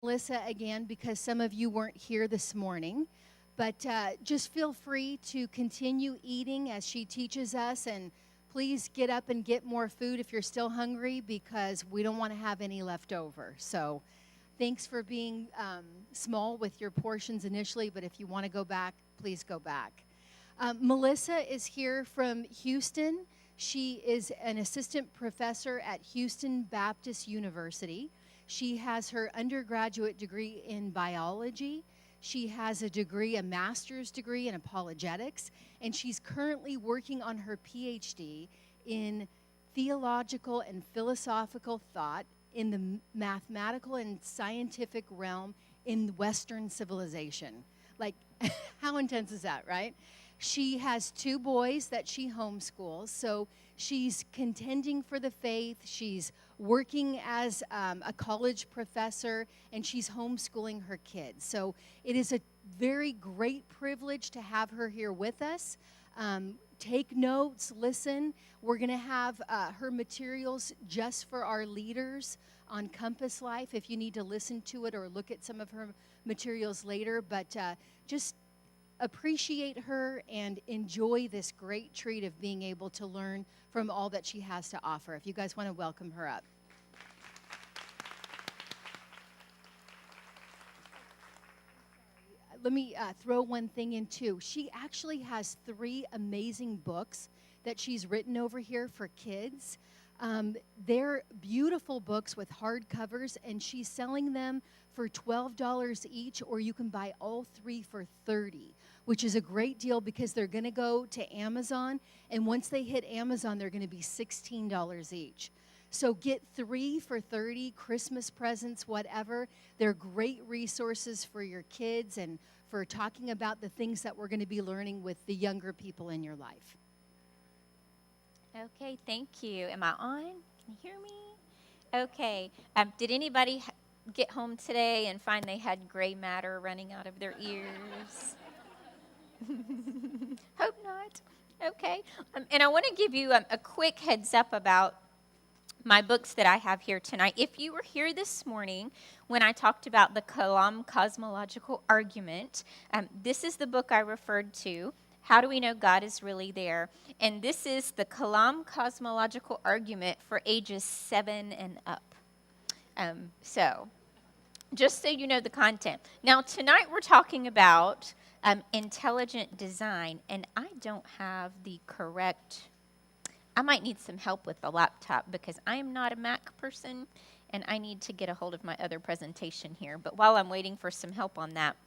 Melissa again because some of you weren't here this morning. But just feel free to continue eating as she teaches us. And please get up and get more food if you're still hungry because we don't want to have any left over. So thanks for being small with your portions initially. But if you want to go back, please go back. Melissa is here from Houston. She is an assistant professor at Houston Baptist University. She has her undergraduate degree in biology. She has a master's degree in apologetics, and she's currently working on her PhD in theological and philosophical thought in the mathematical and scientific realm in Western civilization. Like, how intense is that, right? She has 2 boys that she homeschools, so she's contending for the faith. She's working as a college professor, and she's homeschooling her kids. So it is a very great privilege to have her here with us. Take notes, listen. We're going to have her materials just for our leaders on Compass Life if you need to listen to it or look at some of her materials later. But just appreciate her and enjoy this great treat of being able to learn from all that she has to offer. If you guys want to welcome her up. Let me throw one thing in too. She actually has 3 amazing books that she's written over here for kids. They're beautiful books with hard covers, and she's selling them for $12 each, or you can buy all 3 for $30, which is a great deal because they're going to go to Amazon, and once they hit Amazon, they're going to be $16 each. So get 3 for $30, Christmas presents, whatever. They're great resources for your kids and for talking about the things that we're going to be learning with the younger people in your life. Okay, thank you. Am I on? Can you hear me? Okay. Did anybody get home today and find they had gray matter running out of their ears? Hope not. Okay. And I want to give you a quick heads up about my books that I have here tonight. If you were here this morning when I talked about the Kalam Cosmological Argument, this is the book I referred to. How do we know God is really there? And this is the Kalam Cosmological Argument for ages 7 and up. So, just so you know the content. Now, tonight we're talking about intelligent design, and I don't have the correct. I might need some help with the laptop because I am not a Mac person, and I need to get a hold of my other presentation here. But while I'm waiting for some help on that,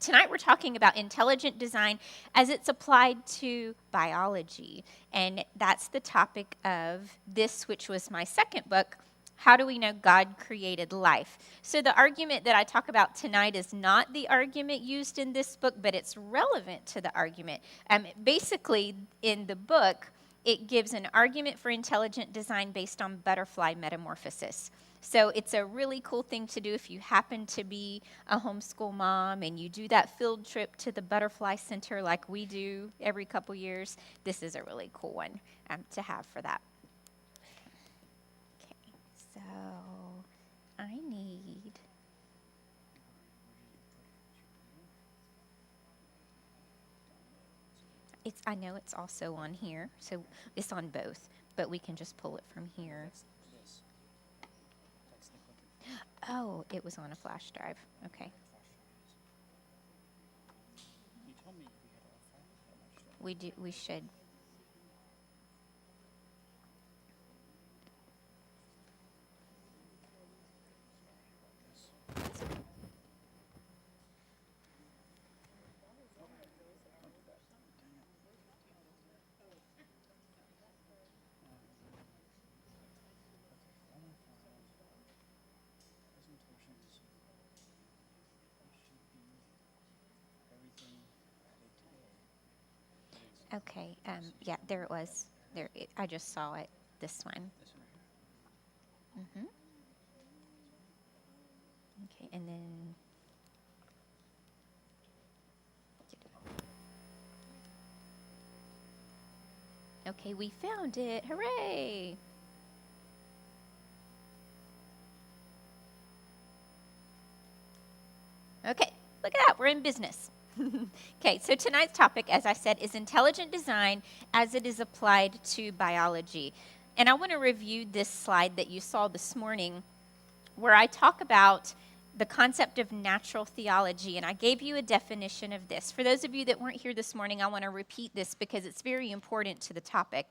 tonight we're talking about intelligent design as it's applied to biology, and that's the topic of this, which was my second book, How Do We Know God Created Life? So the argument that I talk about tonight is not the argument used in this book, but it's relevant to the argument. Basically, in the book, it gives an argument for intelligent design based on butterfly metamorphosis. So it's a really cool thing to do if you happen to be a homeschool mom and you do that field trip to the Butterfly Center like we do every couple years. This is a really cool one to have for that. Okay, so I need... I know it's also on here, so it's on both, but we can just pull it from here. Oh, it was on a flash drive. Okay. We should. Okay, yeah, there it was. I just saw it, this one. Mm-hmm. Okay, and then... Okay, we found it. Hooray! Okay, look at that. We're in business. Okay, so tonight's topic, as I said, is intelligent design as it is applied to biology. And I want to review this slide that you saw this morning where I talk about the concept of natural theology, and I gave you a definition of this. For those of you that weren't here this morning, I want to repeat this because it's very important to the topic.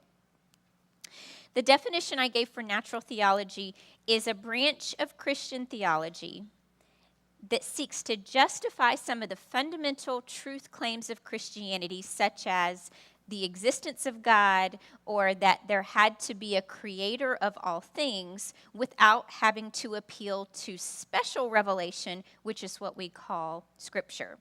The definition I gave for natural theology is a branch of Christian theology that seeks to justify some of the fundamental truth claims of Christianity, such as the existence of God or that there had to be a creator of all things, without having to appeal to special revelation, which is what we call Scripture.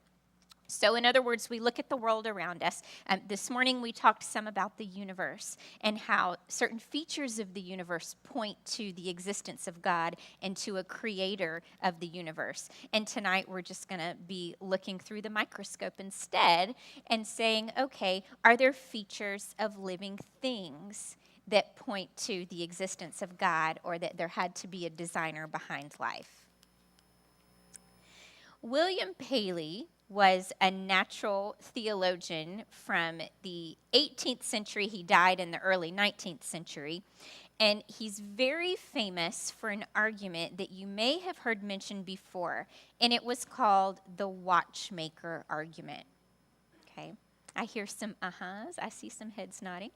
So, in other words, we look at the world around us. This morning we talked some about the universe and how certain features of the universe point to the existence of God and to a creator of the universe. And tonight we're just going to be looking through the microscope instead and saying, okay, are there features of living things that point to the existence of God, or that there had to be a designer behind life? William Paley was a natural theologian from the 18th century. He died in the early 19th century. And he's very famous for an argument that you may have heard mentioned before. And it was called the watchmaker argument. Okay. I hear some uh-huhs. I see some heads nodding.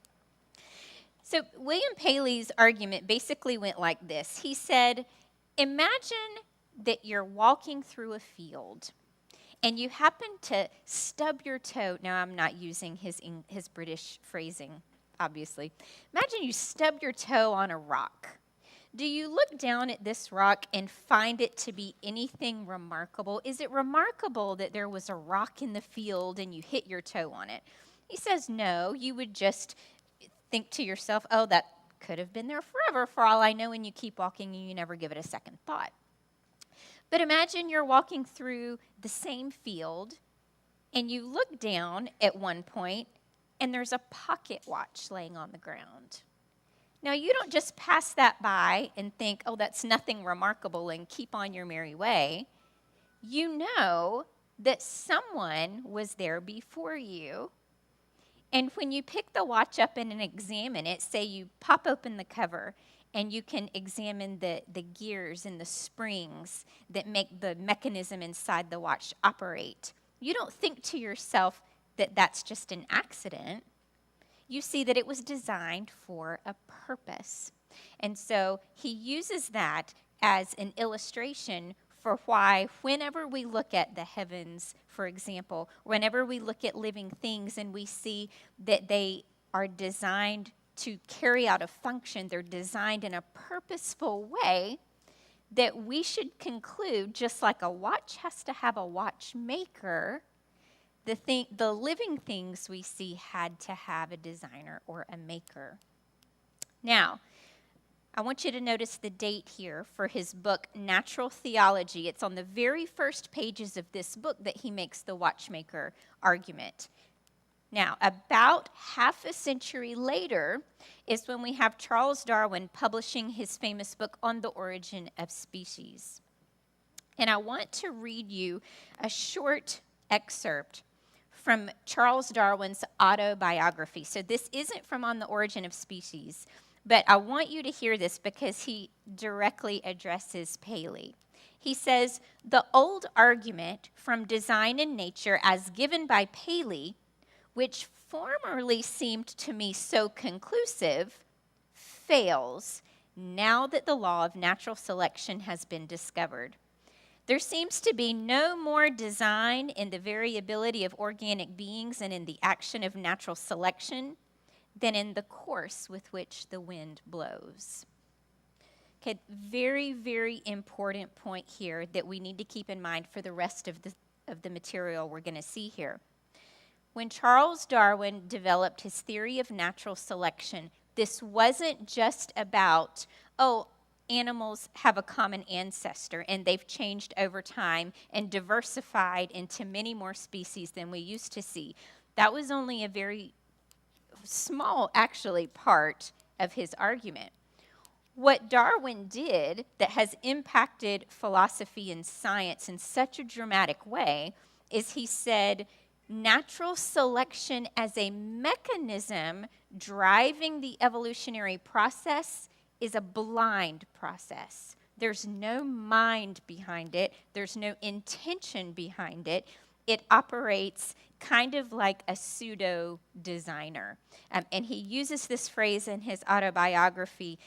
So William Paley's argument basically went like this. He said, imagine that you're walking through a field and you happen to stub your toe. Now, I'm not using his British phrasing, obviously. Imagine you stub your toe on a rock. Do you look down at this rock and find it to be anything remarkable? Is it remarkable that there was a rock in the field and you hit your toe on it? He says no. You would just think to yourself, oh, that could have been there forever for all I know, and you keep walking and you never give it a second thought. But imagine you're walking through the same field and you look down at one point and there's a pocket watch laying on the ground. Now, you don't just pass that by and think, oh, that's nothing remarkable, and keep on your merry way. You know that someone was there before you. And when you pick the watch up and examine it, say you pop open the cover, and you can examine the gears and the springs that make the mechanism inside the watch operate. You don't think to yourself that that's just an accident. You see that it was designed for a purpose. And so he uses that as an illustration for why whenever we look at the heavens, for example, whenever we look at living things and we see that they are designed to carry out a function, they're designed in a purposeful way, that we should conclude, just like a watch has to have a watchmaker, the living things we see had to have a designer or a maker. Now, I want you to notice the date here for his book, Natural Theology. It's on the very first pages of this book that he makes the watchmaker argument. Now, about half a century later is when we have Charles Darwin publishing his famous book on the origin of species. And I want to read you a short excerpt from Charles Darwin's autobiography. So this isn't from On the Origin of Species, but I want you to hear this because he directly addresses Paley. He says, the old argument from design and nature as given by Paley, which formerly seemed to me so conclusive, fails now that the law of natural selection has been discovered. There seems to be no more design in the variability of organic beings and in the action of natural selection than in the course with which the wind blows. Okay, very, very important point here that we need to keep in mind for the rest of the material we're going to see here. When Charles Darwin developed his theory of natural selection, this wasn't just about, animals have a common ancestor and they've changed over time and diversified into many more species than we used to see. That was only a very small, actually, part of his argument. What Darwin did that has impacted philosophy and science in such a dramatic way is he said natural selection as a mechanism driving the evolutionary process is a blind process. There's no mind behind it. There's no intention behind it. It operates kind of like a pseudo designer. And he uses this phrase in his autobiography,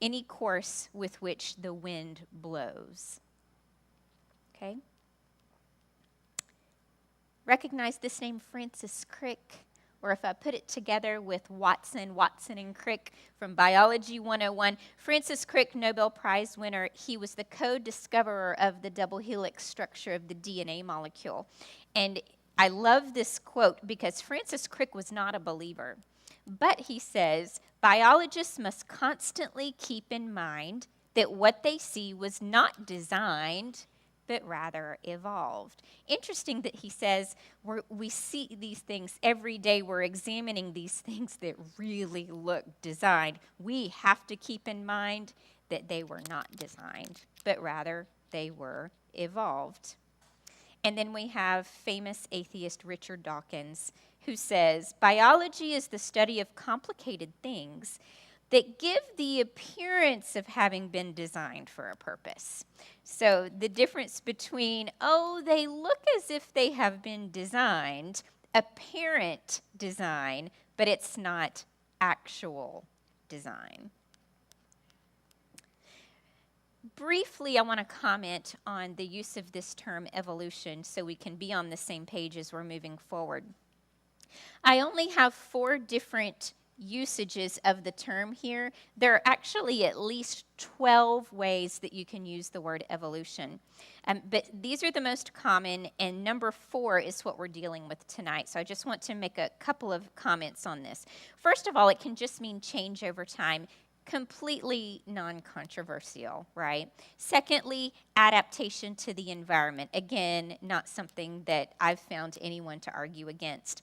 any course with which the wind blows. Okay? Recognize this name, Francis Crick, or if I put it together with Watson and Crick from Biology 101. Francis Crick, Nobel Prize winner, he was the co-discoverer of the double helix structure of the DNA molecule. And I love this quote because Francis Crick was not a believer. But he says, biologists must constantly keep in mind that what they see was not designed, but rather evolved. Interesting that he says we see these things every day. We're examining these things that really look designed. We have to keep in mind that they were not designed, but rather they were evolved. And then we have famous atheist Richard Dawkins, who says, biology is the study of complicated things that give the appearance of having been designed for a purpose. So the difference between, they look as if they have been designed, apparent design, but it's not actual design. Briefly, I want to comment on the use of this term evolution so we can be on the same page as we're moving forward. I only have 4 different usages of the term here. There are actually at least 12 ways that you can use the word evolution. But these are the most common, and number 4 is what we're dealing with tonight. So I just want to make a couple of comments on this. First of all, it can just mean change over time. Completely non-controversial, right? Secondly, adaptation to the environment. Again, not something that I've found anyone to argue against.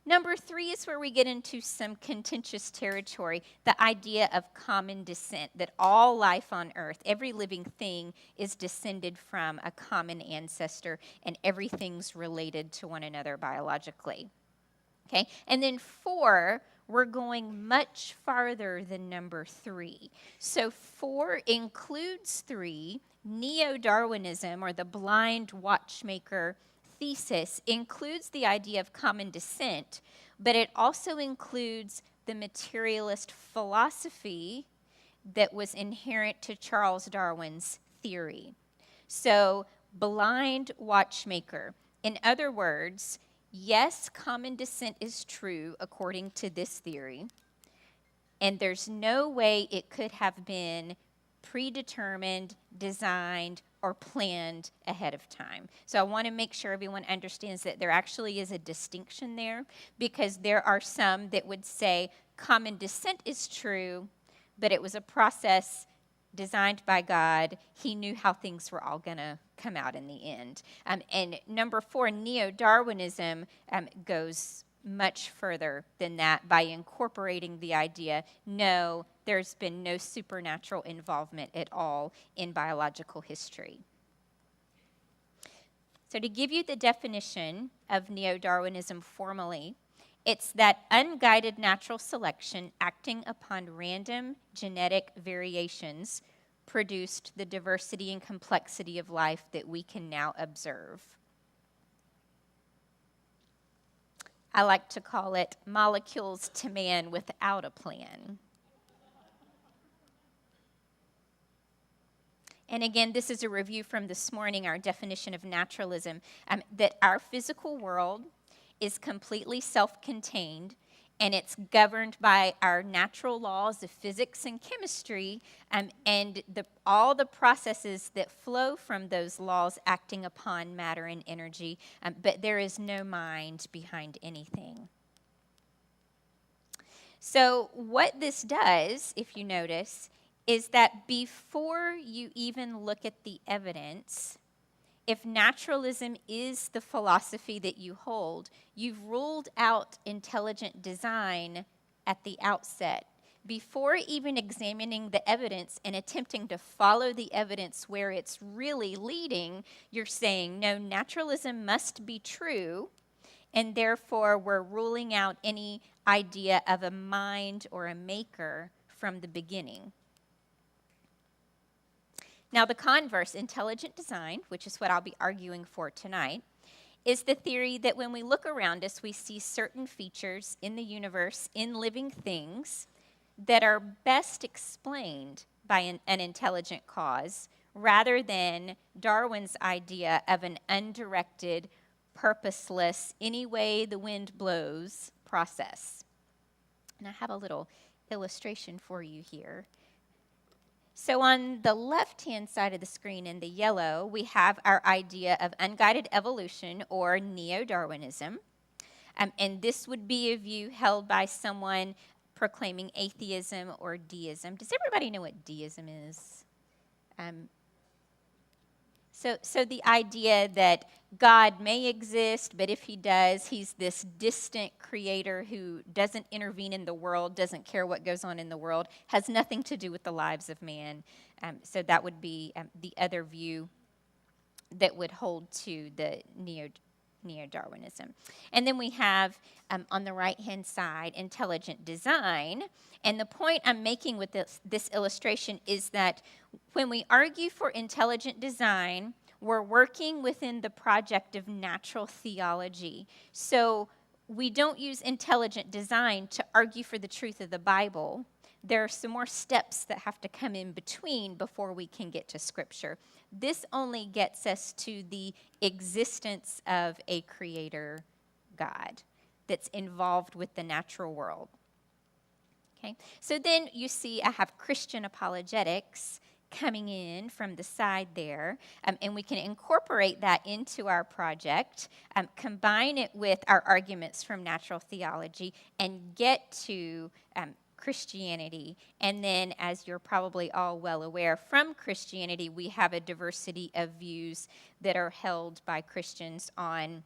Number 3 is where we get into some contentious territory, the idea of common descent, that all life on earth, every living thing is descended from a common ancestor and everything's related to one another biologically. Okay, and then 4, we're going much farther than number 3. So 4 includes 3. Neo-Darwinism, or the blind watchmaker thesis, includes the idea of common descent, but it also includes the materialist philosophy that was inherent to Charles Darwin's theory. So, blind watchmaker. In other words, yes, common descent is true according to this theory, and there's no way it could have been predetermined, designed, or planned ahead of time. So I want to make sure everyone understands that there actually is a distinction there, because there are some that would say common descent is true, but it was a process designed by God. He knew how things were all going to come out in the end. And number 4, Neo-Darwinism goes much further than that by incorporating the idea, no, there's been no supernatural involvement at all in biological history. So to give you the definition of Neo-Darwinism formally, it's that unguided natural selection acting upon random genetic variations produced the diversity and complexity of life that we can now observe. I like to call it molecules to man without a plan. And again, this is a review from this morning, our definition of naturalism, that our physical world is completely self-contained, and it's governed by our natural laws of physics and chemistry, and all the processes that flow from those laws acting upon matter and energy, but there is no mind behind anything. So what this does, if you notice, is that before you even look at the evidence, if naturalism is the philosophy that you hold, you've ruled out intelligent design at the outset, before even examining the evidence and attempting to follow the evidence where it's really leading, you're saying, no, naturalism must be true, and therefore we're ruling out any idea of a mind or a maker from the beginning. Now, the converse, intelligent design, which is what I'll be arguing for tonight, is the theory that when we look around us, we see certain features in the universe, in living things, that are best explained by an intelligent cause, rather than Darwin's idea of an undirected, purposeless, any way the wind blows process. And I have a little illustration for you here. So on the left-hand side of the screen in the yellow, we have our idea of unguided evolution or neo-Darwinism. And this would be a view held by someone proclaiming atheism or deism. Does everybody know what deism is? So the idea that God may exist, but if he does, he's this distant creator who doesn't intervene in the world, doesn't care what goes on in the world, has nothing to do with the lives of man. So that would be the other view that would hold to the neo-Darwinism. And then we have, on the right-hand side, intelligent design. And the point I'm making with this illustration is that when we argue for intelligent design, we're working within the project of natural theology. So we don't use intelligent design to argue for the truth of the Bible. There are some more steps that have to come in between before we can get to Scripture. This only gets us to the existence of a creator God that's involved with the natural world. Okay, so then you see I have Christian apologetics coming in from the side there, and we can incorporate that into our project, combine it with our arguments from natural theology, and get to Christianity. And then, as you're probably all well aware, from Christianity, we have a diversity of views that are held by Christians on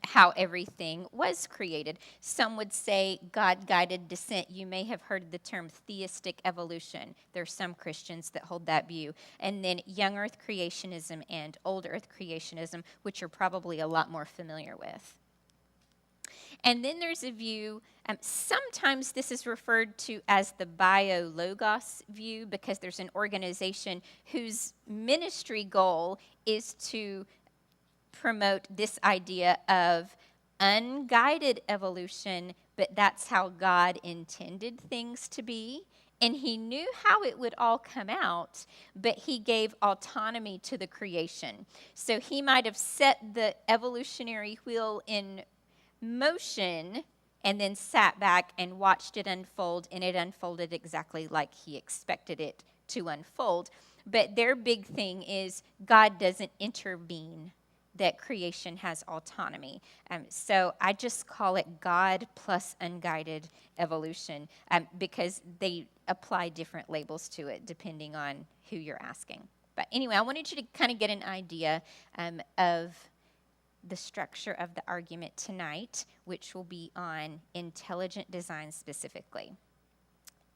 how everything was created. Some would say God-guided descent. You may have heard the term theistic evolution. There are some Christians that hold that view. And then young earth creationism and old earth creationism, which you're probably a lot more familiar with. And then there's a view, sometimes this is referred to as the biologos view, because there's an organization whose ministry goal is to promote this idea of unguided evolution, but that's how God intended things to be. And he knew how it would all come out, but he gave autonomy to the creation. So he might have set the evolutionary wheel in motion and then sat back and watched it unfold, and it unfolded exactly like he expected it to unfold. But their big thing is God doesn't intervene, that creation has autonomy. So I just call it God plus unguided evolution, because they apply different labels to it depending on who you're asking. But anyway, I wanted you to kind of get an idea of the structure of the argument tonight, which will be on intelligent design specifically.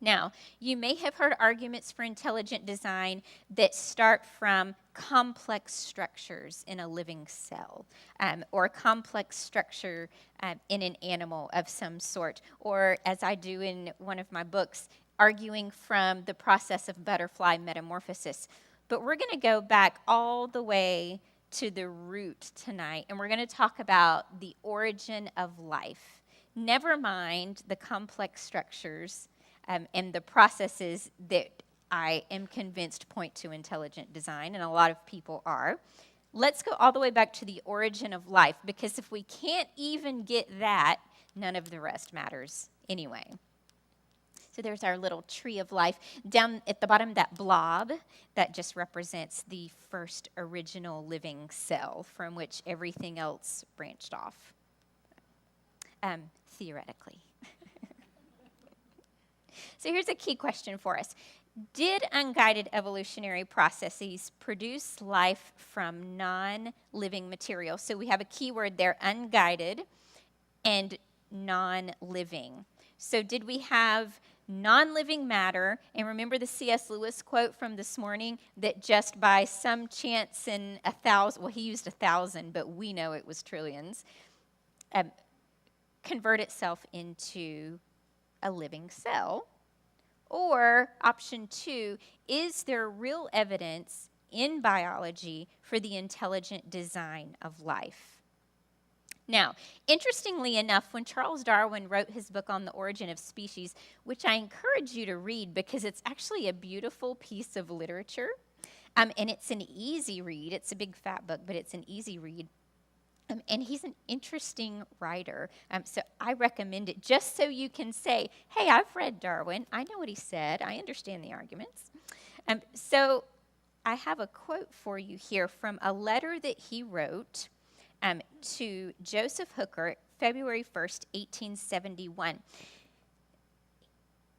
Now, you may have heard arguments for intelligent design that start from complex structures in a living cell, or a complex structure in an animal of some sort, or as I do in one of my books, arguing from the process of butterfly metamorphosis. But we're going to go back all the way to the root tonight, and we're going to talk about the origin of life. Never mind the complex structures and the processes that I am convinced point to intelligent design, and a lot of people are. Let's go all the way back to the origin of life, because if we can't even get that, none of the rest matters anyway. So there's our little tree of life. Down at the bottom, that blob, that just represents the first original living cell from which everything else branched off, theoretically. So here's a key question for us. Did unguided evolutionary processes produce life from non-living material? So we have a key word there, unguided and non-living. So did we have non-living matter, and remember the C.S. Lewis quote from this morning that just by some chance in 1,000, well, he used 1,000, but we know it was trillions, convert itself into a living cell? Or option 2, is there real evidence in biology for the intelligent design of life? Now, interestingly enough, when Charles Darwin wrote his book on the origin of species, which I encourage you to read because it's actually a beautiful piece of literature, and it's an easy read. It's a big fat book, but it's an easy read. And he's an interesting writer, so I recommend it just so you can say, hey, I've read Darwin. I know what he said. I understand the arguments. So I have a quote for you here from a letter that he wrote to Joseph Hooker, February 1st, 1871.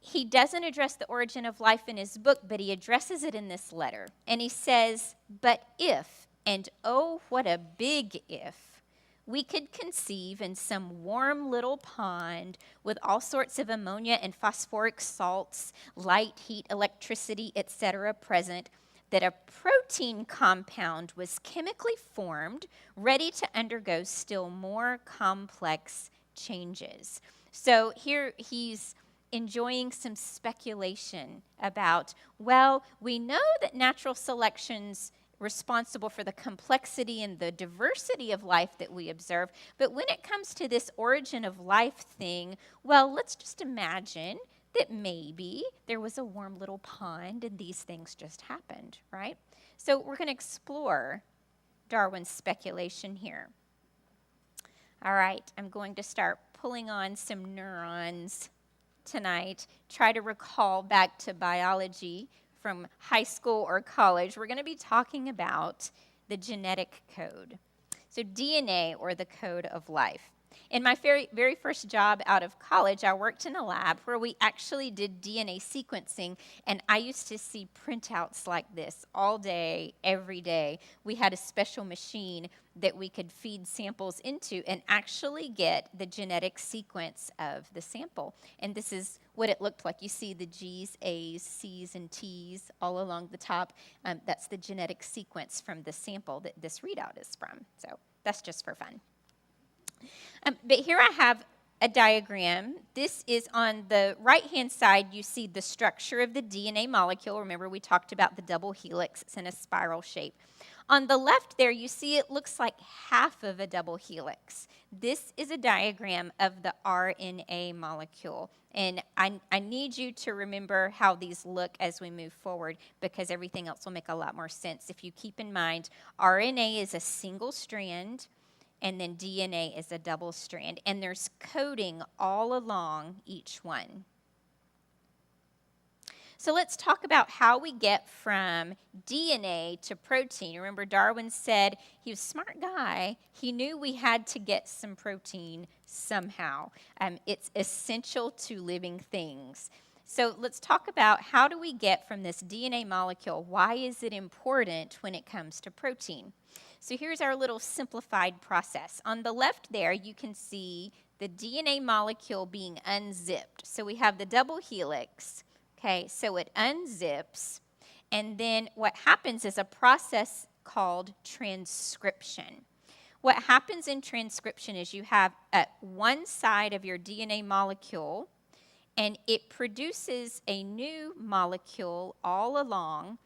He doesn't address the origin of life in his book, but he addresses it in this letter. And he says, but if, and oh, what a big if, we could conceive in some warm little pond with all sorts of ammonia and phosphoric salts, light, heat, electricity, etc. present, that a protein compound was chemically formed, ready to undergo still more complex changes. So here he's enjoying some speculation about, well, we know that natural selection's responsible for the complexity and the diversity of life that we observe, but when it comes to this origin of life thing, well, let's just imagine that maybe there was a warm little pond and these things just happened, right? So we're going to explore Darwin's speculation here. All right, I'm going to start pulling on some neurons tonight, try to recall back to biology from high school or college. We're going to be talking about the genetic code. So DNA, or the code of life. In my very first job out of college, I worked in a lab where we actually did DNA sequencing, and I used to see printouts like this all day, every day. We had a special machine that we could feed samples into and actually get the genetic sequence of the sample. And this is what it looked like. You see the G's, A's, C's, and T's all along the top. That's the genetic sequence from the sample that this readout is from. So that's just for fun. But here I have a diagram. This is on the right-hand side. You see the structure of the DNA molecule. Remember, we talked about the double helix. It's in a spiral shape. On the left there, you see it looks like half of a double helix. This is a diagram of the RNA molecule. And I need you to remember how these look as we move forward, because everything else will make a lot more sense. If you keep in mind, RNA is a single strand, and then DNA is a double strand. And there's coding all along each one. So let's talk about how we get from DNA to protein. Remember, Darwin said he was a smart guy. He knew we had to get some protein somehow. It's essential to living things. So let's talk about, how do we get from this DNA molecule? Why is it important when it comes to protein? So here's our little simplified process. On the left there, you can see the DNA molecule being unzipped. So we have the double helix. Okay, so it unzips, and then what happens is a process called transcription. What happens in transcription is you have one side of your DNA molecule, and it produces a new molecule all along,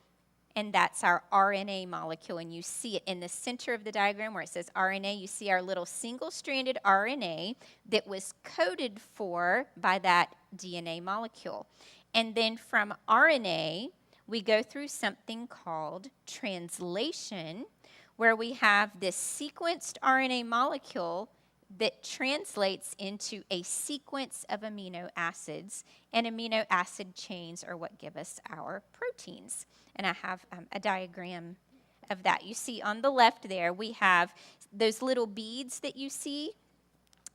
and that's our RNA molecule. And you see it in the center of the diagram where it says RNA. You see our little single-stranded RNA that was coded for by that DNA molecule. And then from RNA, we go through something called translation, where we have this sequenced RNA molecule that translates into a sequence of amino acids, and amino acid chains are what give us our proteins. And I have a diagram of that. You see on the left there, we have those little beads that you see,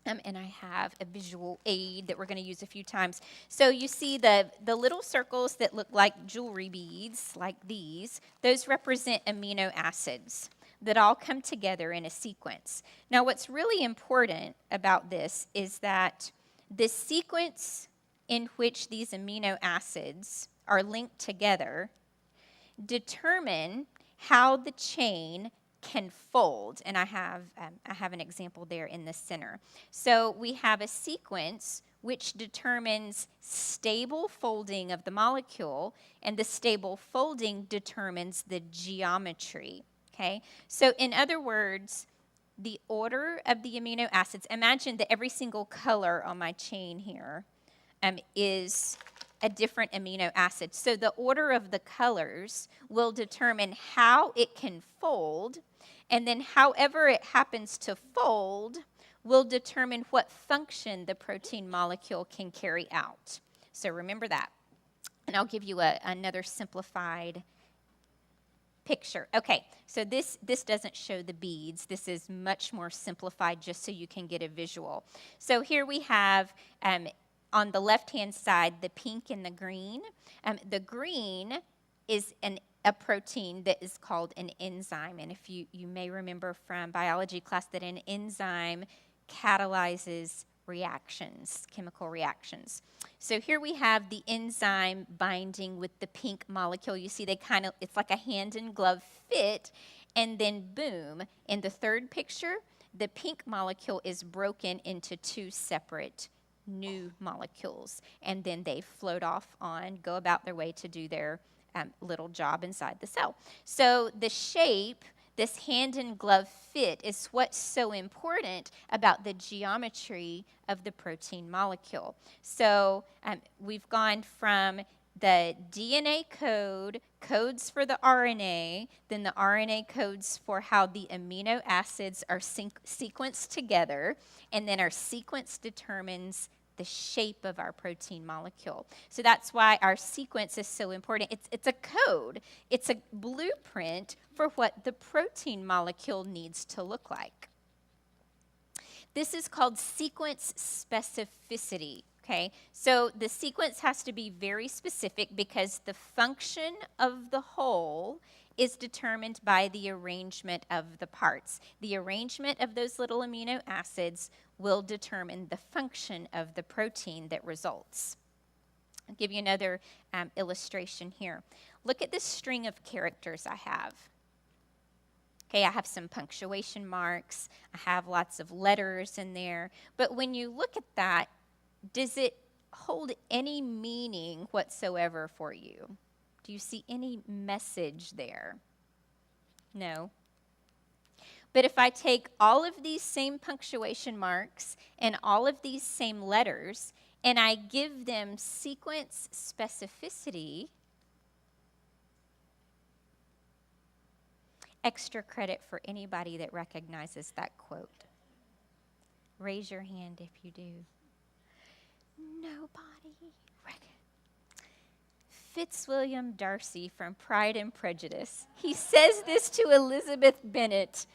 and I have a visual aid that we're going to use a few times. So you see the little circles that look like jewelry beads, like these. Those represent amino acids that all come together in a sequence. Now, what's really important about this is that this sequence in which these amino acids are linked together determine how the chain can fold. And I have an example there in the center. So we have a sequence which determines stable folding of the molecule, and the stable folding determines the geometry. Okay? So in other words, the order of the amino acids, imagine that every single color on my chain here is a different amino acid. So the order of the colors will determine how it can fold, and then however it happens to fold will determine what function the protein molecule can carry out. So remember that. And I'll give you another simplified picture. Okay, so this doesn't show the beads. This is much more simplified just so you can get a visual. So here we have on the left-hand side, the pink and the green. The green is a protein that is called an enzyme. And if you may remember from biology class that an enzyme catalyzes reactions, chemical reactions. So here we have the enzyme binding with the pink molecule. You see it's like a hand and glove fit, and then boom, in the third picture, the pink molecule is broken into two separate new molecules, and then they float off go about their way to do their little job inside the cell. So the shape, this hand and glove fit, is what's so important about the geometry of the protein molecule. So we've gone from the DNA codes for the RNA, then the RNA codes for how the amino acids are sequenced together, and then our sequence determines the shape of our protein molecule. So that's why our sequence is so important. It's a code. It's a blueprint for what the protein molecule needs to look like. This is called sequence specificity. Okay, so the sequence has to be very specific because the function of the whole is determined by the arrangement of the parts. The arrangement of those little amino acids will determine the function of the protein that results. I'll give you another illustration here. Look at this string of characters I have. Okay, I have some punctuation marks. I have lots of letters in there. But when you look at that, does it hold any meaning whatsoever for you? Do you see any message there? No. But if I take all of these same punctuation marks and all of these same letters and I give them sequence specificity, extra credit for anybody that recognizes that quote. Raise your hand if you do. Nobody. Fitzwilliam Darcy from Pride and Prejudice. He says this to Elizabeth Bennet.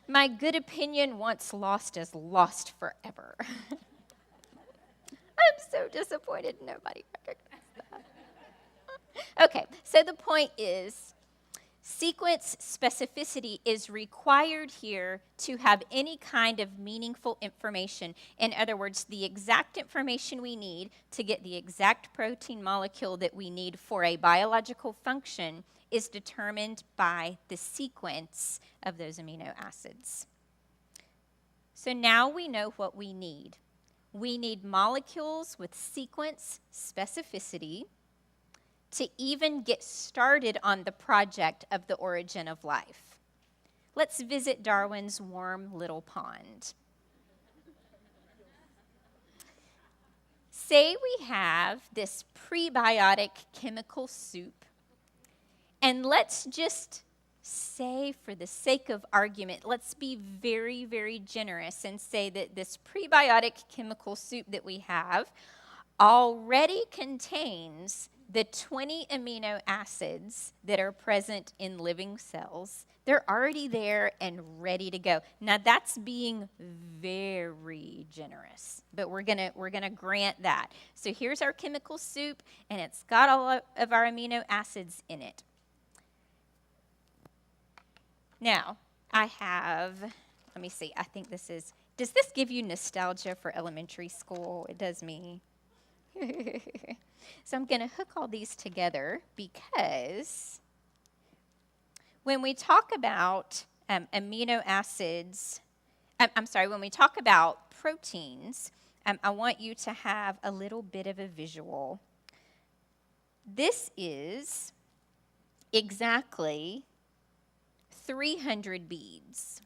My good opinion once lost is lost forever. I'm so disappointed nobody recognized that. Okay, so the point is, sequence specificity is required here to have any kind of meaningful information. In other words, the exact information we need to get the exact protein molecule that we need for a biological function is determined by the sequence of those amino acids. So now we know what we need. We need molecules with sequence specificity to even get started on the project of the origin of life. Let's visit Darwin's warm little pond. Say we have this prebiotic chemical soup, and let's just say, for the sake of argument, let's be very, very generous and say that this prebiotic chemical soup that we have already contains the 20 amino acids that are present in living cells. They're already there and ready to go. Now that's being very generous, but we're gonna grant that. So here's our chemical soup, and it's got all of our amino acids in it. Now I have, let me see, I think does this give you nostalgia for elementary school? It does me. So I'm going to hook all these together because when we talk about amino acids, when we talk about proteins, I want you to have a little bit of a visual. This is exactly 300 beads,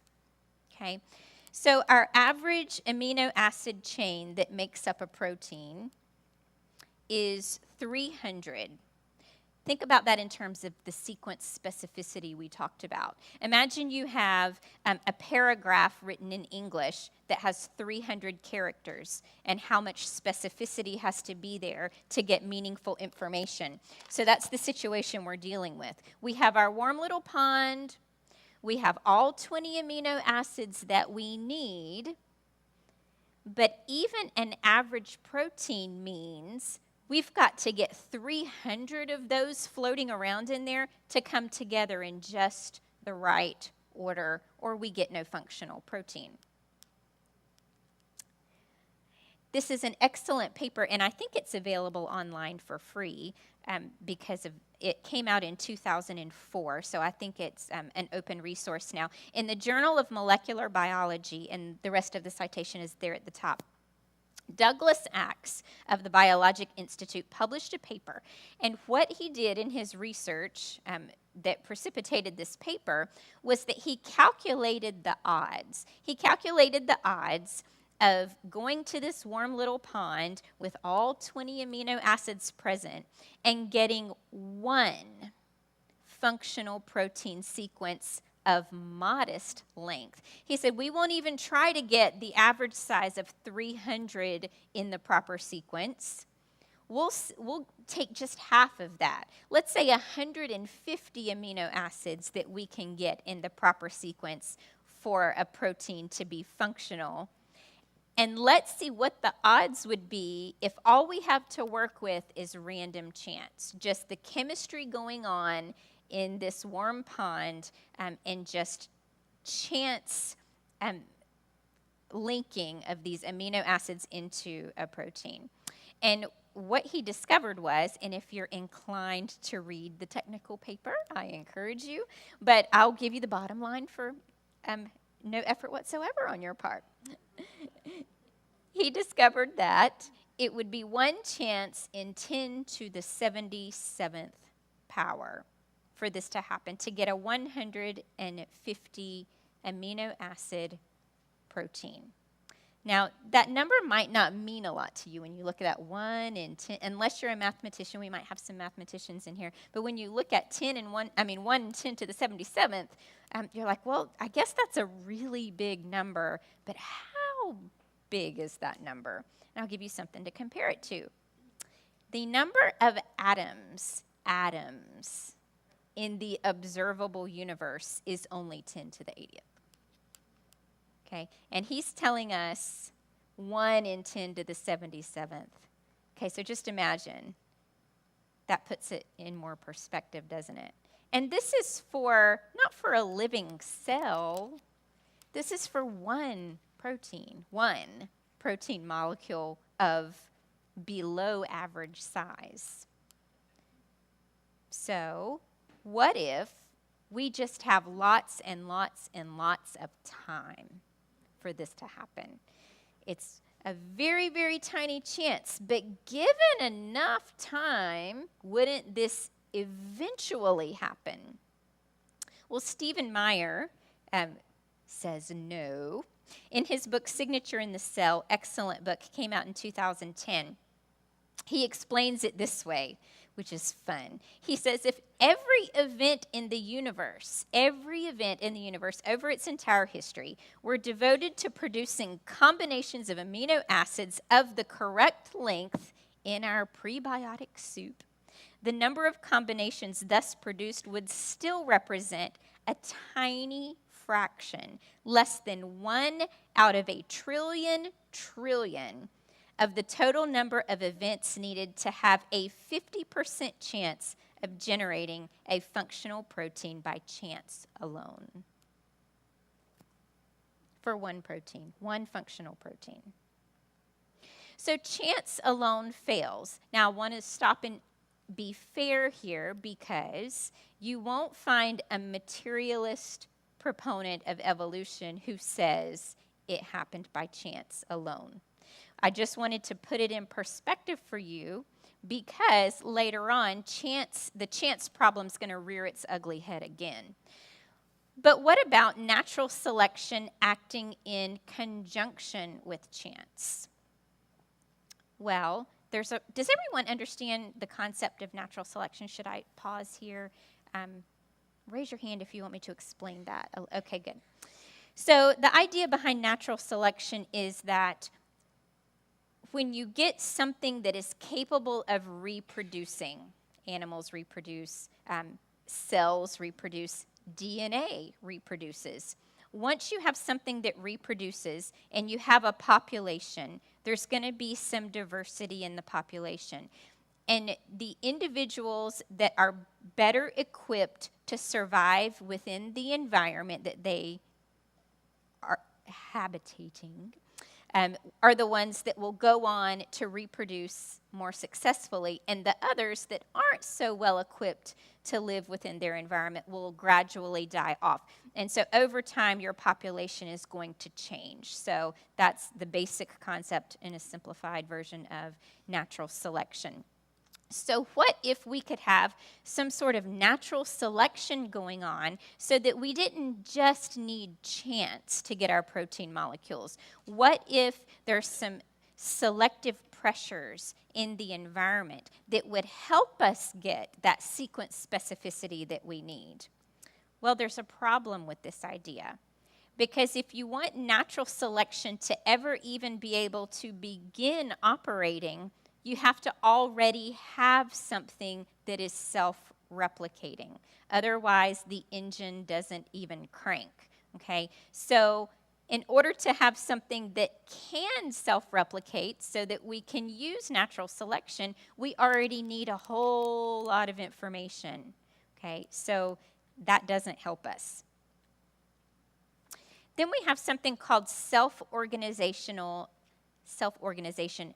okay? So our average amino acid chain that makes up a protein is 300. Think about that in terms of the sequence specificity we talked about. Imagine you have a paragraph written in English that has 300 characters and how much specificity has to be there to get meaningful information. So that's the situation we're dealing with. We have our warm little pond. We have all 20 amino acids that we need, but even an average protein means we've got to get 300 of those floating around in there to come together in just the right order, or we get no functional protein. This is an excellent paper, and I think it's available online for free because it came out in 2004, so I think it's an open resource now. In the Journal of Molecular Biology, and the rest of the citation is there at the top, Douglas Axe of the Biologic Institute published a paper, and what he did in his research that precipitated this paper was that he calculated the odds. He calculated the odds of going to this warm little pond with all 20 amino acids present and getting one functional protein sequence of modest length. He said, we won't even try to get the average size of 300 in the proper sequence. We'll take just half of that. Let's say 150 amino acids that we can get in the proper sequence for a protein to be functional. And let's see what the odds would be if all we have to work with is random chance, just the chemistry going on in this warm pond and just chance linking of these amino acids into a protein. And what he discovered was, and if you're inclined to read the technical paper, I encourage you, but I'll give you the bottom line for no effort whatsoever on your part. He discovered that it would be one chance in 10 to the 77th power for this to happen, to get a 150 amino acid protein. Now, that number might not mean a lot to you when you look at that 1 in 10, unless you're a mathematician. We might have some mathematicians in here. But when you look at 1 in 10 to the 77th, you're like, well, I guess that's a really big number, but how big is that number? And I'll give you something to compare it to. The number of atoms in the observable universe is only 10 to the 80th. Okay, and he's telling us 1 in 10 to the 77th. Okay, so just imagine. That puts it in more perspective, doesn't it? And this is not for a living cell. This is for one protein molecule of below average size. So, what if we just have lots and lots and lots of time for this to happen? It's a very, very tiny chance, but given enough time, wouldn't this eventually happen? Well, Stephen Meyer says no. In his book, Signature in the Cell, excellent book, came out in 2010. He explains it this way, which is fun. He says, if every event in the universe over its entire history were devoted to producing combinations of amino acids of the correct length in our prebiotic soup, the number of combinations thus produced would still represent a tiny fraction, less than 1 out of a trillion of the total number of events needed to have a 50% chance of generating a functional protein by chance alone. For one protein, one functional protein. So chance alone fails. Now, I want to stop and be fair here because you won't find a materialist proponent of evolution who says it happened by chance alone. I just wanted to put it in perspective for you because later on, the chance problem is going to rear its ugly head again. But what about natural selection acting in conjunction with chance? Well, does everyone understand the concept of natural selection? Should I pause here? Raise your hand if you want me to explain that. Okay, good. So the idea behind natural selection is that when you get something that is capable of reproducing, animals reproduce, cells reproduce, DNA reproduces. Once you have something that reproduces and you have a population, there's going to be some diversity in the population. And the individuals that are better equipped to survive within the environment that they are habitating are the ones that will go on to reproduce more successfully, and the others that aren't so well equipped to live within their environment will gradually die off. And so over time, your population is going to change. So that's the basic concept in a simplified version of natural selection. So what if we could have some sort of natural selection going on so that we didn't just need chance to get our protein molecules? What if there's some selective pressures in the environment that would help us get that sequence specificity that we need? Well, there's a problem with this idea. Because if you want natural selection to ever even be able to begin operating, you have to already have something that is self-replicating. Otherwise, the engine doesn't even crank, okay? So in order to have something that can self-replicate so that we can use natural selection, we already need a whole lot of information, okay? So that doesn't help us. Then we have something called self-organization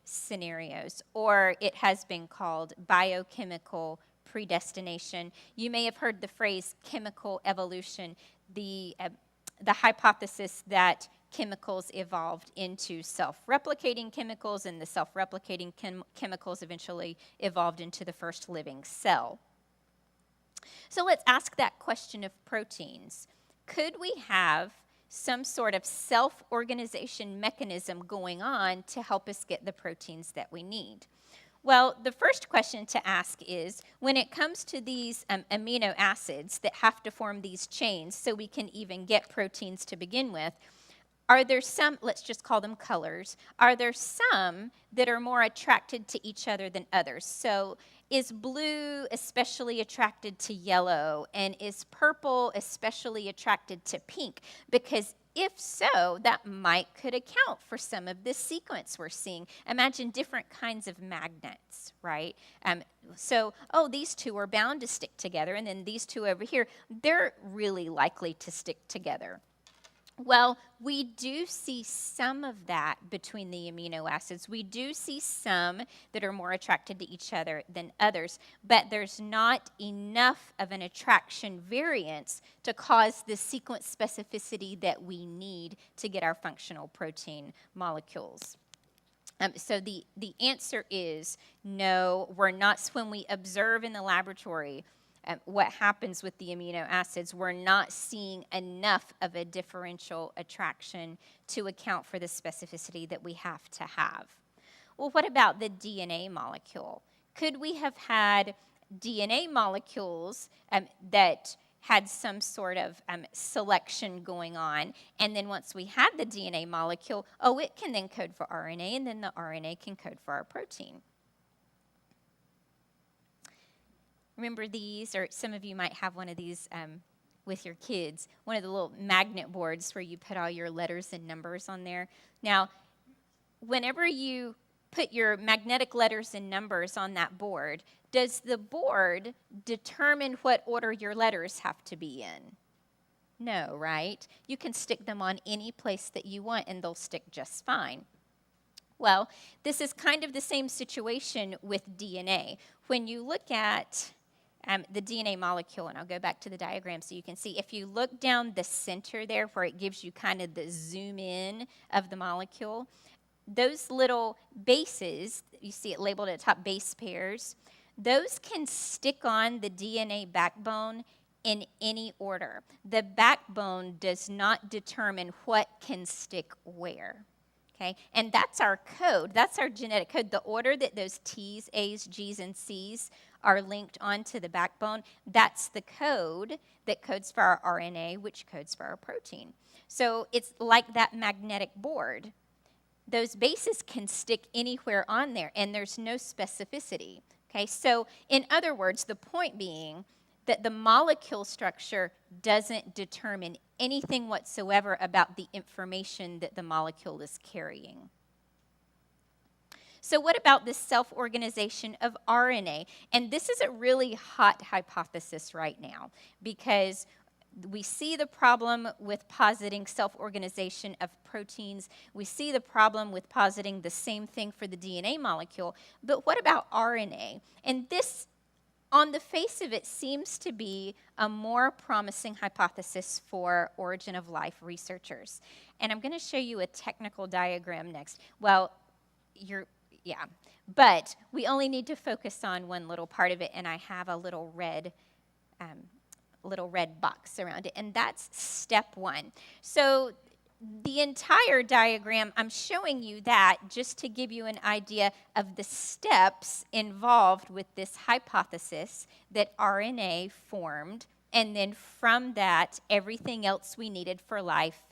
scenarios, or it has been called biochemical predestination. You may have heard the phrase chemical evolution, the hypothesis that chemicals evolved into self-replicating chemicals, and the self-replicating chemicals eventually evolved into the first living cell. So let's ask that question of proteins. Could we have some sort of self-organization mechanism going on to help us get the proteins that we need? Well, the first question to ask is, when it comes to these amino acids that have to form these chains so we can even get proteins to begin with, are there some, let's just call them colors, are there some that are more attracted to each other than others? So is blue especially attracted to yellow, and is purple especially attracted to pink? Because if so, that could account for some of this sequence we're seeing. Imagine different kinds of magnets, right? These two are bound to stick together, and then these two over here, they're really likely to stick together. Well, we do see some of that between the amino acids. We do see some that are more attracted to each other than others, but there's not enough of an attraction variance to cause the sequence specificity that we need to get our functional protein molecules. So the answer is no, we're not. When we observe in the laboratory what happens with the amino acids, we're not seeing enough of a differential attraction to account for the specificity that we have to have. Well, what about the DNA molecule? Could we have had DNA molecules that had some sort of selection going on, and then once we had the DNA molecule, it can then code for RNA, and then the RNA can code for our protein? Remember these, or some of you might have one of these with your kids, one of the little magnet boards where you put all your letters and numbers on there. Now, whenever you put your magnetic letters and numbers on that board, does the board determine what order your letters have to be in? No, right? You can stick them on any place that you want, and they'll stick just fine. Well, this is kind of the same situation with DNA. When you look at the DNA molecule, and I'll go back to the diagram so you can see, if you look down the center there where it gives you kind of the zoom in of the molecule, those little bases, you see it labeled at the top, base pairs, those can stick on the DNA backbone in any order. The backbone does not determine what can stick where. Okay, and that's our code. That's our genetic code. The order that those T's, A's, G's, and C's are linked onto the backbone, that's the code that codes for our RNA, which codes for our protein. So it's like that magnetic board. Those bases can stick anywhere on there, and there's no specificity. Okay, so in other words, the point being that the molecule structure doesn't determine anything whatsoever about the information that the molecule is carrying. So what about this self-organization of RNA? And this is a really hot hypothesis right now because we see the problem with positing self-organization of proteins. We see the problem with positing the same thing for the DNA molecule. But what about RNA? And this, on the face of it, seems to be a more promising hypothesis for origin of life researchers. And I'm going to show you a technical diagram next. Well, but we only need to focus on one little part of it, and I have a little red box around it, and that's step one. So the entire diagram, I'm showing you that just to give you an idea of the steps involved with this hypothesis that RNA formed, and then from that, everything else we needed for life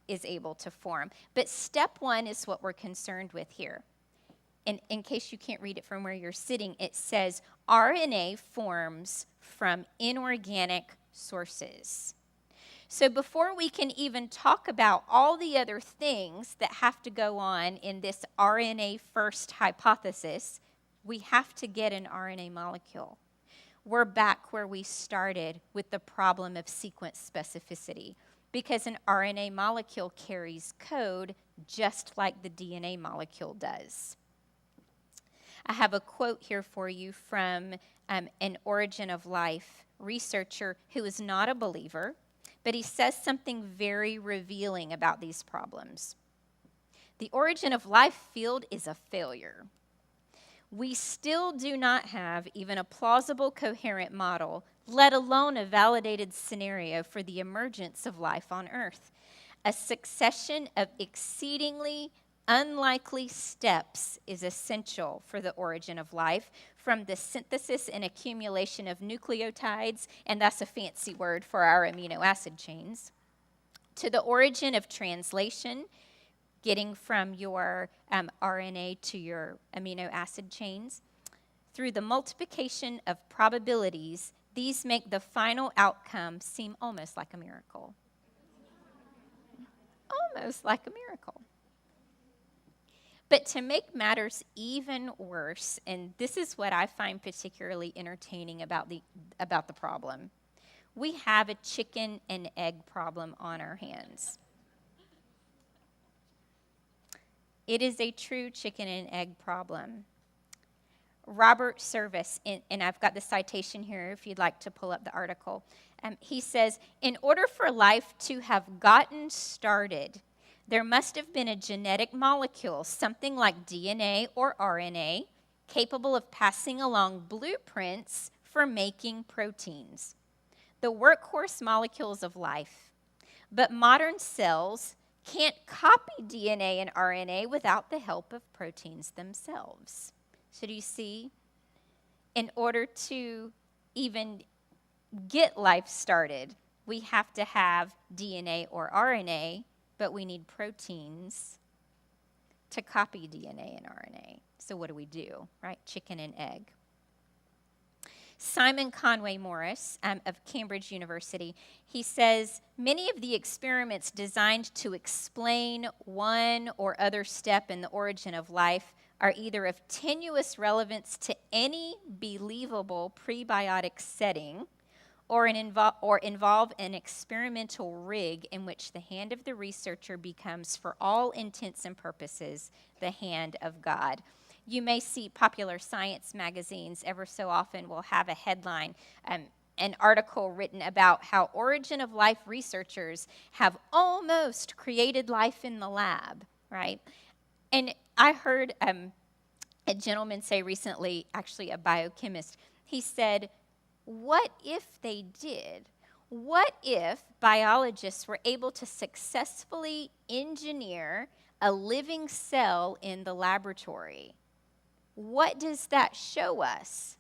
is able to form. But step one is what we're concerned with here. And in case you can't read it from where you're sitting, it says RNA forms from inorganic sources. So before we can even talk about all the other things that have to go on in this RNA first hypothesis, we have to get an RNA molecule. We're back where we started with the problem of sequence specificity, because an RNA molecule carries code just like the DNA molecule does. I have a quote here for you from an Origin of Life researcher who is not a believer, but he says something very revealing about these problems. The Origin of Life field is a failure. We still do not have even a plausible, coherent model, let alone a validated scenario for the emergence of life on Earth. A succession of exceedingly unlikely steps is essential for the origin of life, from the synthesis and accumulation of nucleotides, and that's a fancy word for our amino acid chains, to the origin of translation, getting from your RNA to your amino acid chains. Through the multiplication of probabilities, these make the final outcome seem almost like a miracle. Almost like a miracle. But to make matters even worse, and this is what I find particularly entertaining about the problem, we have a chicken and egg problem on our hands. It is a true chicken and egg problem. Robert Service, and I've got the citation here if you'd like to pull up the article, he says, in order for life to have gotten started, there must have been a genetic molecule, something like DNA or RNA, capable of passing along blueprints for making proteins, the workhorse molecules of life. But modern cells can't copy DNA and RNA without the help of proteins themselves. So do you see? In order to even get life started, we have to have DNA or RNA, but we need proteins to copy DNA and RNA. So what do? Right? Chicken and egg. Simon Conway Morris of Cambridge University, he says, many of the experiments designed to explain one or other step in the origin of life are either of tenuous relevance to any believable prebiotic setting, or involve an experimental rig in which the hand of the researcher becomes, for all intents and purposes, the hand of God. You may see popular science magazines ever so often will have a headline, an article written about how origin of life researchers have almost created life in the lab, right? And I heard a gentleman say recently, actually a biochemist, he said, what if they did? What if biologists were able to successfully engineer a living cell in the laboratory? What does that show us?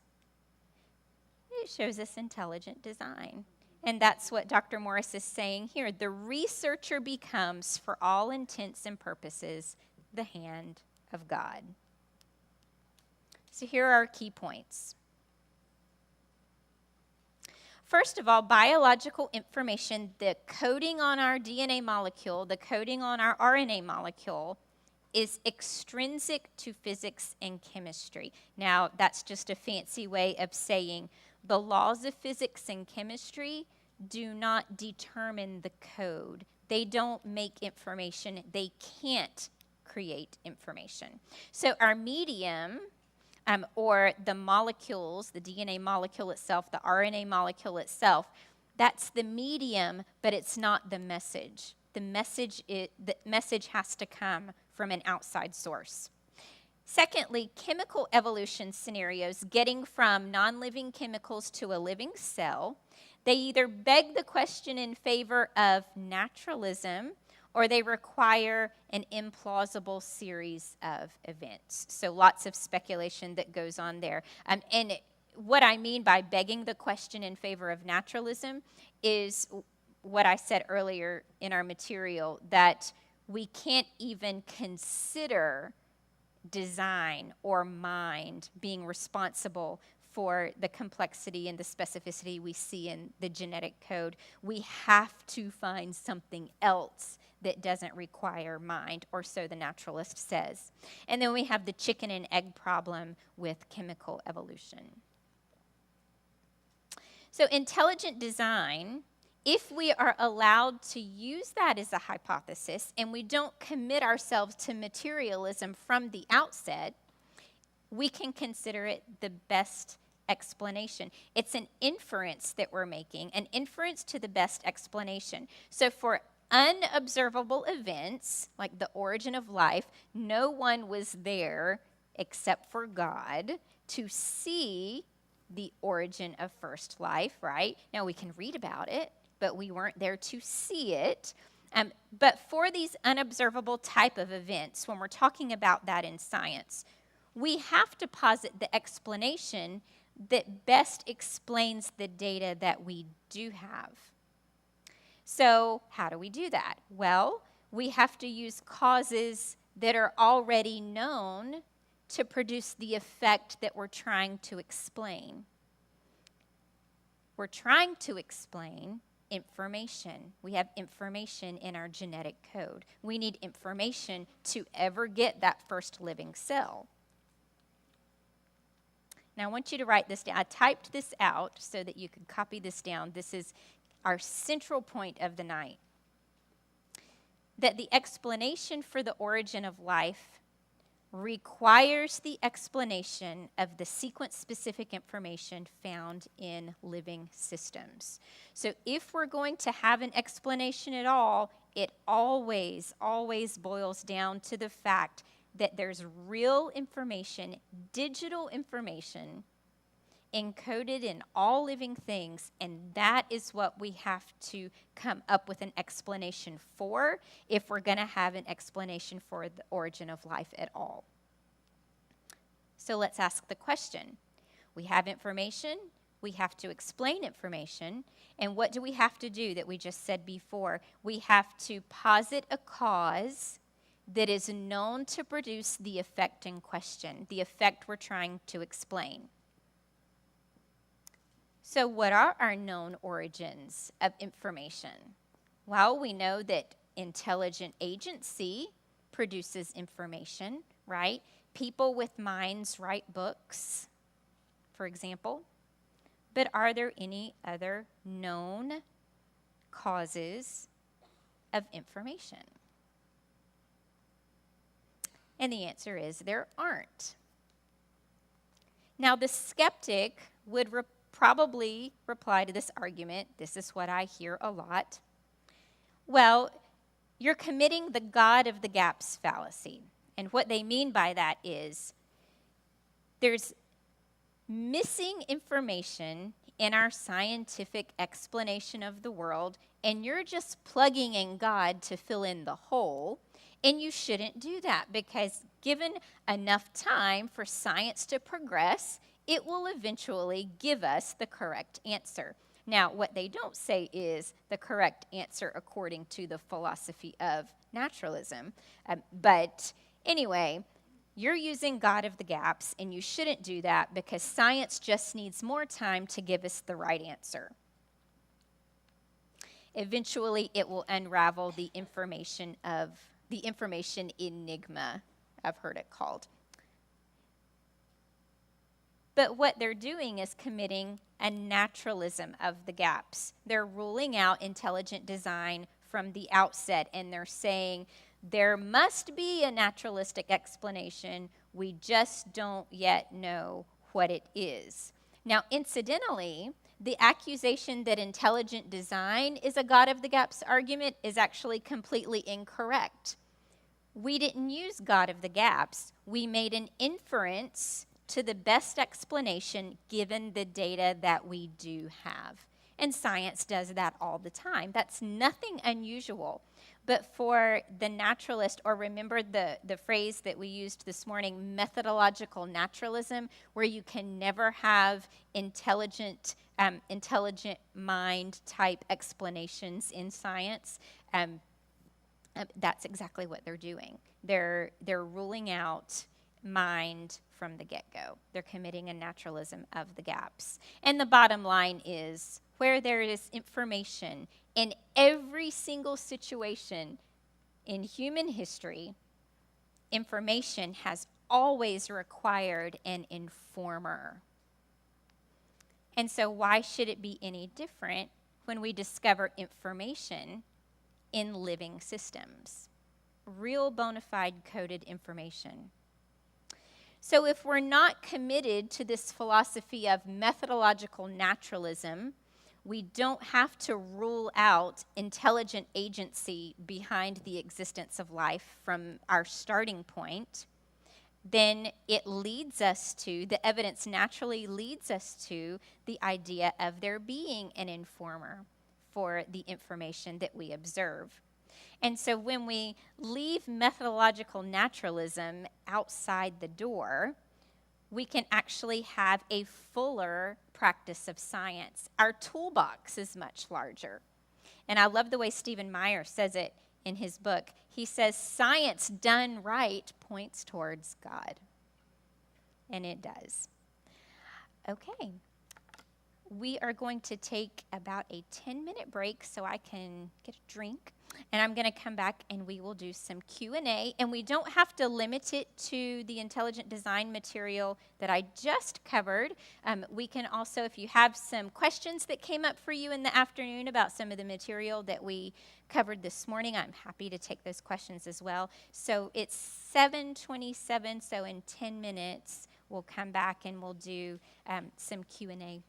It shows us intelligent design. And that's what Dr. Morris is saying here. The researcher becomes, for all intents and purposes, the hand of God. So here are our key points. First of all, biological information, the coding on our DNA molecule, the coding on our RNA molecule, is extrinsic to physics and chemistry. Now, that's just a fancy way of saying the laws of physics and chemistry do not determine the code. They don't make information. They can't create information. So our medium, or the molecules, the DNA molecule itself, the RNA molecule itself, that's the medium, but it's not the message. The message has to come from an outside source. Secondly, chemical evolution scenarios, getting from non-living chemicals to a living cell, they either beg the question in favor of naturalism, or they require an implausible series of events. So lots of speculation that goes on there. And what I mean by begging the question in favor of naturalism is what I said earlier in our material, that we can't even consider design or mind being responsible for the complexity and the specificity we see in the genetic code. We have to find something else that doesn't require mind, or so the naturalist says. And then we have the chicken and egg problem with chemical evolution. So intelligent design, if we are allowed to use that as a hypothesis and we don't commit ourselves to materialism from the outset, we can consider it the best explanation. It's an inference that we're making, an inference to the best explanation. So for unobservable events, like the origin of life, no one was there except for God to see the origin of first life, right? Now we can read about it, but we weren't there to see it. But for these unobservable type of events, when we're talking about that in science, we have to posit the explanation that best explains the data that we do have. So how do we do that? Well, we have to use causes that are already known to produce the effect that we're trying to explain. We're trying to explain information. We have information in our genetic code. We need information to ever get that first living cell. Now, I want you to write this down. I typed this out so that you could copy this down. This is our central point of the night. That the explanation for the origin of life requires the explanation of the sequence-specific information found in living systems. So if we're going to have an explanation at all, it always boils down to the fact that there's real information, digital information, encoded in all living things, and that is what we have to come up with an explanation for if we're going to have an explanation for the origin of life at all. So let's ask the question. We have information, we have to explain information, and what do we have to do that we just said before? We have to posit a cause that is known to produce the effect in question, the effect we're trying to explain. So what are our known origins of information? Well, we know that intelligent agency produces information, right? People with minds write books, for example. but are there any other known causes of information? And the answer is there aren't. Now, the skeptic would probably reply to this argument. This is what I hear a lot. Well, you're committing the God of the gaps fallacy. And what they mean by that is there's missing information in our scientific explanation of the world, and you're just plugging in God to fill in the hole. And you shouldn't do that, because given enough time for science to progress, it will eventually give us the correct answer. Now, what they don't say is the correct answer according to the philosophy of naturalism. But anyway, you're using God of the gaps, and you shouldn't do that, because science just needs more time to give us the right answer. Eventually, it will unravel the information enigma, I've heard it called. But what they're doing is committing a naturalism of the gaps. They're ruling out intelligent design from the outset, and they're saying there must be a naturalistic explanation. We just don't yet know what it is. Now, incidentally, the accusation that intelligent design is a God of the gaps argument is actually completely incorrect. We didn't use God of the gaps. We made an inference to the best explanation given the data that we do have. And science does that all the time. That's nothing unusual. But for the naturalist, or remember the phrase that we used this morning, methodological naturalism, where you can never have intelligent mind type explanations in science, that's exactly what they're doing. They're ruling out mind from the get-go. They're committing a naturalism of the gaps. And the bottom line is, where there is information in every single situation in human history, information has always required an informer. And so why should it be any different when we discover information in living systems? Real bona fide coded information. So if we're not committed to this philosophy of methodological naturalism, we don't have to rule out intelligent agency behind the existence of life from our starting point. Then it leads us to, the evidence naturally leads us to the idea of there being an informer for the information that we observe. And so when we leave methodological naturalism outside the door, we can actually have a fuller practice of science. Our toolbox is much larger. And I love the way Stephen Meyer says it in his book. He says, science done right points towards God. And it does. Okay. We are going to take about a 10-minute break so I can get a drink. And I'm going to come back and we will do some Q&A. And we don't have to limit it to the intelligent design material that I just covered. We can also, if you have some questions that came up for you in the afternoon about some of the material that we covered this morning, I'm happy to take those questions as well. So it's 7:27, so in 10 minutes we'll come back and we'll do some Q&A.